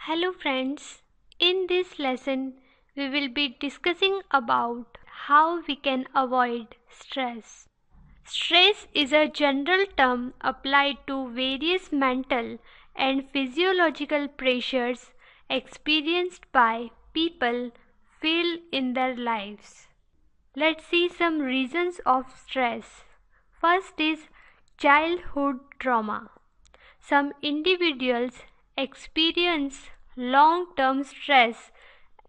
Hello friends, in this lesson we will be discussing about how we can avoid stress. Stress is a general term applied to various mental and physiological pressures experienced by people feel in their lives. Let's see some reasons of stress. First is childhood trauma. Some individuals experience long term stress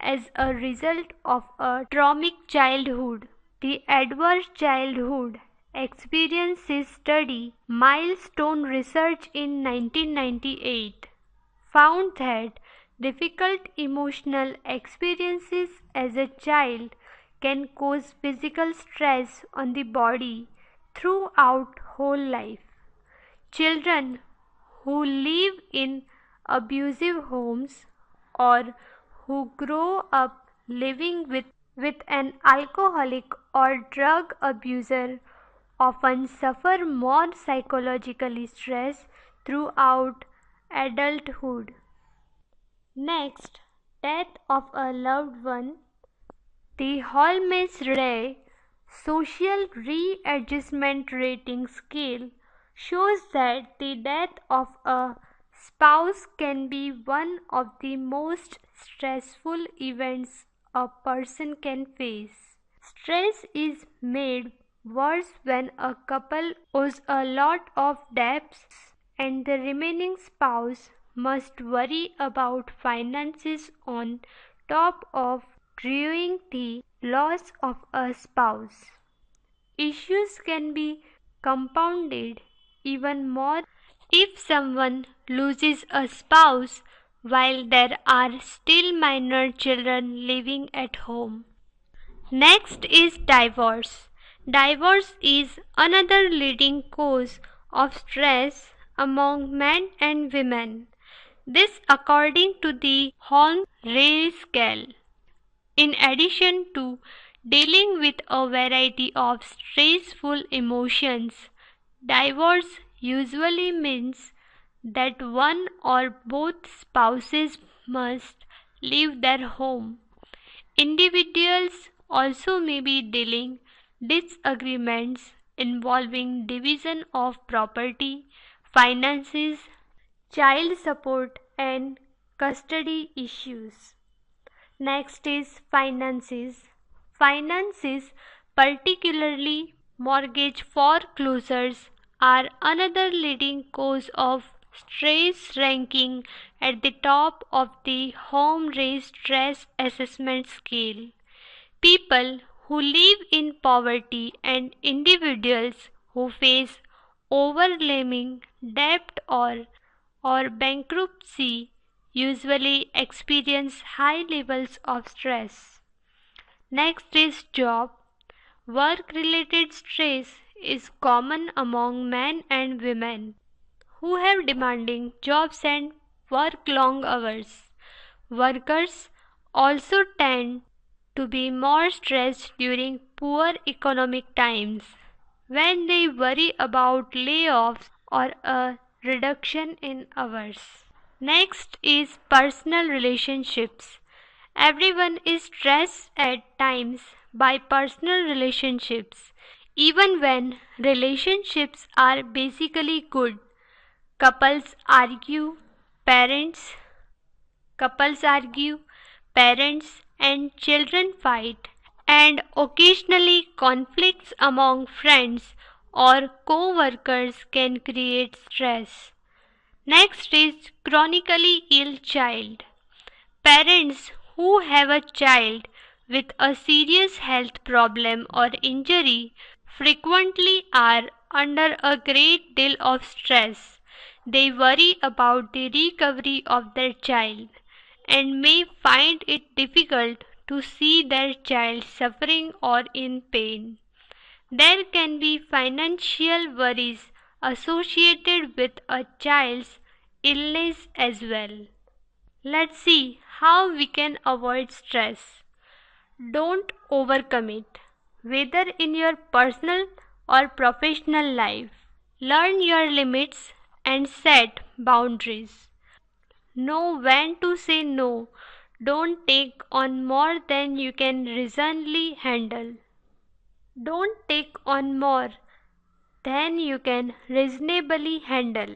as a result of a traumatic childhood. The Adverse Childhood Experiences Study milestone research in 1998 found that difficult emotional experiences as a child can cause physical stress on the body throughout whole life. Children who live in abusive homes or who grow up living with an alcoholic or drug abuser often suffer more psychological stress throughout adulthood. Next, death of a loved one. The Holmes-Rahe Social Readjustment Rating Scale shows that the death of a spouse can be one of the most stressful events a person can face. Stress is made worse when a couple owes a lot of debts and the remaining spouse must worry about finances on top of grieving the loss of a spouse. Issues can be compounded even more if someone loses a spouse while there are still minor children living at home. Next is divorce. Divorce is another leading cause of stress among men and women. This according to the Holmes-Rahe scale. In addition to dealing with a variety of stressful emotions, divorce usually means that one or both spouses must leave their home. Individuals also may be dealing disagreements involving division of property, finances, child support, and custody issues. Next is finances. Finances, particularly mortgage foreclosures, are another leading cause of stress, ranking at the top of the Holmes-Rahe Stress Assessment Scale. People who live in poverty and individuals who face overwhelming debt or bankruptcy usually experience high levels of stress. Next is job. Work related stress is common among men and women who have demanding jobs and work long hours. Workers also tend to be more stressed during poor economic times when they worry about layoffs or a reduction in hours. Next is personal relationships. Everyone is stressed at times by personal relationships, even when relationships are basically good. Couples argue, parents Couples argue, parents and children fight, and occasionally conflicts among friends or co-workers can create stress. Next is chronically ill child. Parents who have a child with a serious health problem or injury frequently are under a great deal of stress. They worry about the recovery of their child and may find it difficult to see their child suffering or in pain. There can be financial worries associated with a child's illness as well. Let's see how we can avoid stress. Don't overcommit, whether in your personal or professional life. Learn your limits and set boundaries. Know when to say no. Don't take on more than you can reasonably handle. Don't take on more than you can reasonably handle.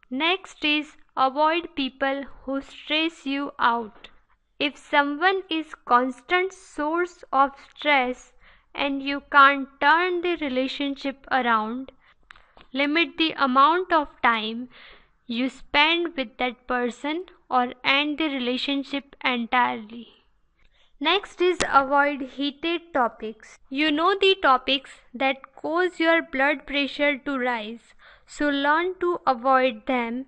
Next is avoid people who stress you out. If someone is constant source of stress and you can't turn the relationship around, limit the amount of time you spend with that person or end the relationship entirely. Next is avoid heated topics. You know the topics that cause your blood pressure to rise, so learn to avoid them.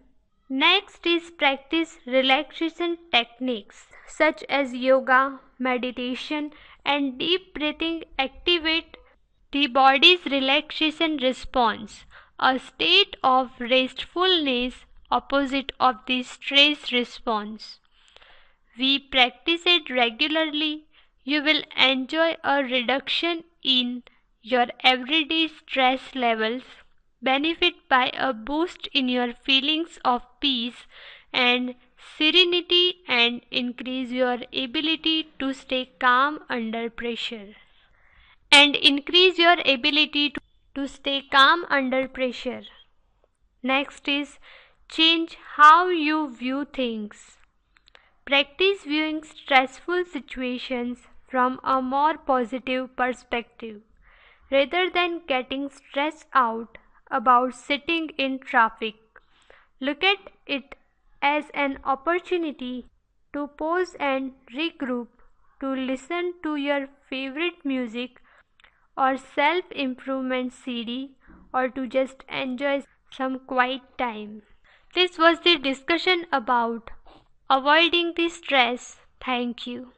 Next is practice relaxation techniques such as yoga, meditation, and deep breathing activate the body's relaxation response, a state of restfulness opposite of the stress response. We practice it regularly, you will enjoy a reduction in your everyday stress levels, benefit by a boost in your feelings of peace and serenity, and increase your ability to stay calm under pressure. Next is change how you view things. Practice viewing stressful situations from a more positive perspective. Rather than getting stressed out about sitting in traffic, look at it as an opportunity to pause and regroup, to listen to your favorite music or self improvement CD, or to just enjoy some quiet time. This was the discussion about avoiding the stress. Thank you.